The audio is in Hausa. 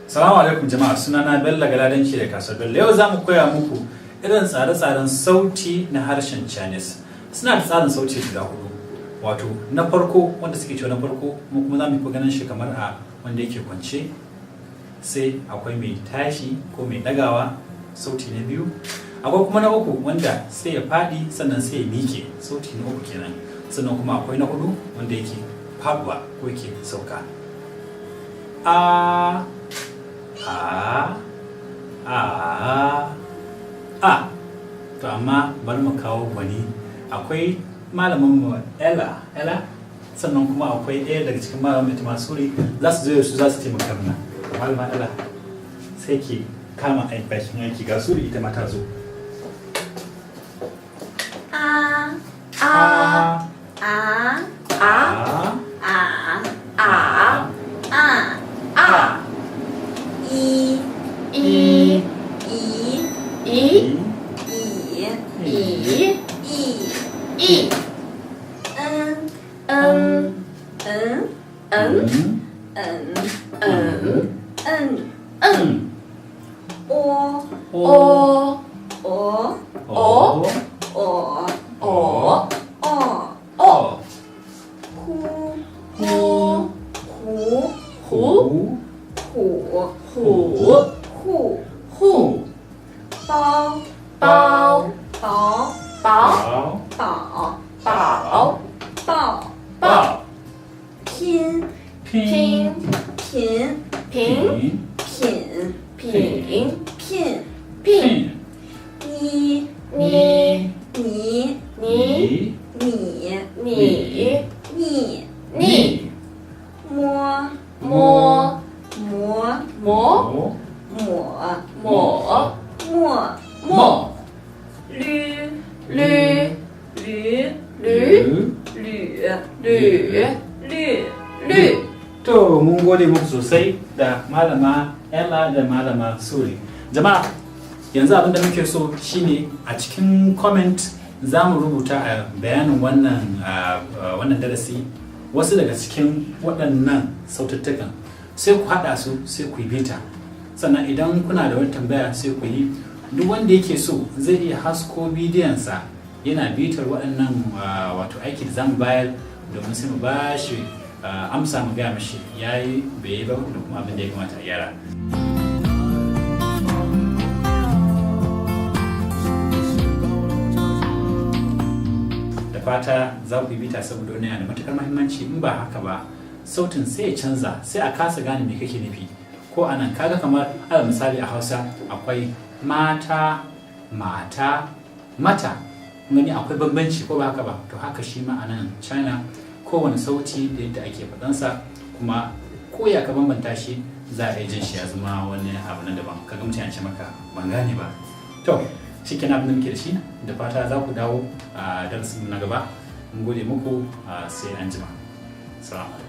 Assalamu alaikum jama'a, sunana Bello Galadanci da Kasar Bello. Yau za mu koya muku irin tsare-tsaren sauti na harshen Chinese. Suna da tsarin sauti guda hudu. Wato na farko wanda suke cewa na farko mu kuma za mu fi ganin shi kamar a wanda yake kwance. Sai akwai mai tashi ko mai dagawa, sauti na biyu. Akwai kuma na uku wanda sai ya faɗi sannan sai ya miƙe, sauti na uku kenan. Sannan kuma akwai na hudu wanda yake faduwa ko yake sauka. A to amma bari mu kawo gwani. Akwai malamin mu Ella sannan kuma akwai ɗaya daga cikin malamin ita Masuri za su zo su za su taimaka mana. Malama Ella sai ki kama bakin aiki ga Suri ita ma ta zo. To mun gode muku sosai da malama Ella da malama Suri. Jama'a yanzu abin da muke so shine a cikin comment za mu rubuta a bayanin wannan darasi wasu daga cikin waɗannan saututtukan sai ku haɗa su sai ku yi bita. Sannan idan kuna da wani tambaya sai ku yi, duk wanda yake so zai iya hasko bidiyonsa yana bitar waɗannan wato aiki da zamu bayar domin sai mu ba shi amsa mu gaya mashi ya yi bai yi ba da kuma abin da ya kamata a gyara. Da fata za ku yi bita saboda wani yana da matuƙar muhimmanci, in ba haka ba sautin sai ya canza sai a kasa gane me kake nufi. Ko anan kaga kamar alal misali a Hausa akwai mata, mata, mata, gani akwai bambanci ko ba haka ba. To haka shi ma a nan China kowane sauti da yadda ake faɗansa, kuma ko ya ka bambanta shi za a yi jin shi ya zama wani abu na daban. Kaga mutum ya ce maka ban gane ba. To shi kenan abin da muke da shi, da fata za ku dawo a darasin na gaba. Mun gode muku, sai an jima. Assalamu alaikum.